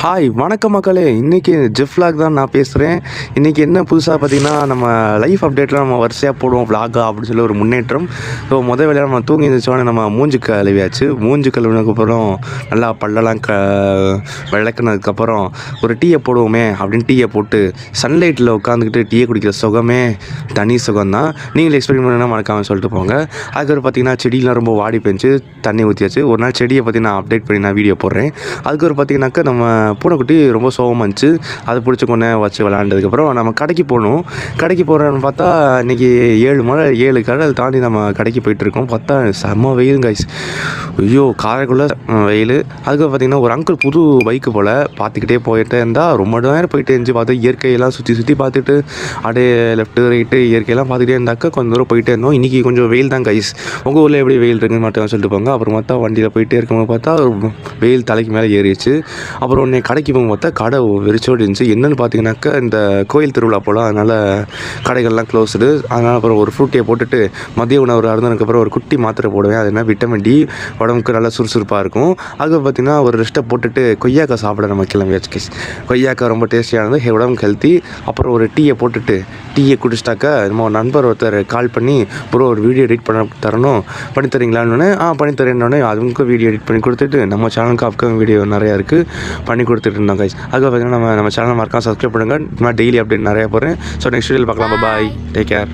Hi வணக்கம் மக்களே. இன்றைக்கி ஜெஃப் vlog தான் நான் பேசுகிறேன். இன்றைக்கி என்ன புதுசாக பார்த்தீங்கன்னா, நம்ம லைஃப் அப்டேட்டில் நம்ம வரிசையாக போடுவோம் vlog அப்படின்னு சொல்லி ஒரு முன்னேற்றம். ஸோ வேலையாக நம்ம தூங்கி இருந்துச்சோன்னே நம்ம மூஞ்சி கழுவியாச்சு. மூஞ்சி கழுவினதுக்கப்புறம் நல்லா பல்லெல்லாம் விளக்குனதுக்கப்புறம் ஒரு டீயை போடுவோமே அப்படின்னு டீயை போட்டு சன்லைட்டில் உட்காந்துக்கிட்டு டீயை குடிக்கிற சுகமே தனி சுகம்தான். நீங்களும் எக்ஸ்பெரிமெண்ட் பண்ணால் மறக்காமல் சொல்லிட்டு போங்க. அதுக்கப்புறம் பார்த்தீங்கன்னா செடியெலாம் ரொம்ப வாடி போயிடுச்சு, தண்ணி ஊற்றியாச்சு. ஒரு நாள் செடியை பற்றி நான் அப்டேட் பண்ணி நான் வீடியோ போடுறேன். அதுக்கப்புறம் பார்த்தீங்கன்னாக்கா நம்ம பூனைக்குட்டி ரொம்ப சோகமாக இருந்துச்சு. அதை பிடிச்சி கொண்டே வச்சு விளாண்டதுக்கப்புறம் நம்ம கடைக்கு போகணும். கடைக்கு போகிறோன்னு பார்த்தா இன்றைக்கி 7 கடல் தாண்டி நம்ம கடைக்கு போயிட்டுருக்கோம். பார்த்தா செம்ம வெயில் கைஸ். ஐயோ காரைக்குள்ளே வெயில். அதுக்கு பார்த்திங்கன்னா ஒரு அங்கிள் புது பைக்கு போல் பார்த்துக்கிட்டே போயிட்டே இருந்தால் ரொம்ப நேரம் போயிட்டே இருந்துச்சு. பார்த்து இயற்கையெல்லாம் சுற்றி பார்த்துட்டு அப்படியே லெஃப்ட்டு ரைட்டு இயற்கையெல்லாம் பார்த்துக்கிட்டே இருந்தாக்கா கொஞ்சம் தூரம் போயிட்டே இருந்தோம். இன்றைக்கி கொஞ்சம் வெயில் தான் கைஸ். உங்கள் ஊரில் எப்படி வெயில் இருக்குன்னு மட்டும் சொல்லிட்டு போங்க. அப்புறம் பார்த்தா வண்டியில் போயிட்டே இருக்கும்போது பார்த்தா வெயில் தலைக்கு மேலே ஏறிடுச்சு. அப்புறம் உடனே கடைக்கு போகும் பார்த்தா கடை வெறிச்சோடி இருந்துச்சு. என்னென்னு பார்த்தீங்கன்னாக்கா இந்த கோயில் திருவிழா போல், அதனால் கடைகள்லாம் க்ளோஸ்டு. அதனால் அப்புறம் ஒரு ஃப்ரூட்டியை போட்டுட்டு மதிய உணவு அருந்ததுக்கப்புறம் ஒரு குட்டி மாத்திரை போடுவேன். அது என்ன விட்டமின் டி, உடம்புக்கு நல்லா சுறுசுறுப்பாக இருக்கும். அதுக்கு பார்த்திங்கன்னா ஒரு ரெஸ்ட்டை போட்டுட்டு கொய்யாக்காய் சாப்பிட நம்ம கிளம்பியாச்சு கேஸ். கொய்யாக்காய் ரொம்ப டேஸ்டியானது, உடம்புக்கு ஹெல்த்தி. அப்புறம் ஒரு டீயை போட்டுட்டு டீயை குடிச்சிட்டாக்கா நம்ம நண்பர் ஒருத்தர் கால் பண்ணி ப்ரோ ஒரு வீடியோ எடிட் பண்ணி தரீங்களான்னு பண்ணித்தரேன்னொடனே அதுக்கு வீடியோ எடிட் பண்ணி கொடுத்துட்டு நம்ம சேனலுக்கு அப்கமிங் வீடியோ நிறையா இருக்குது பண்ணி கொடுத்துட்டு இருந்தோம் கைஸ். அதுக்கு பார்த்தீங்கன்னா நம்ம சேனல் மறக்காம சப்ஸ்கிரைப் பண்ணுங்கள். நான் டெய்லி அப்டேட் நிறையா போகிறேன். ஸோ நெக்ஸ்ட் வீடியோவில் பார்க்கலாம். பாய், டேக் கேர்.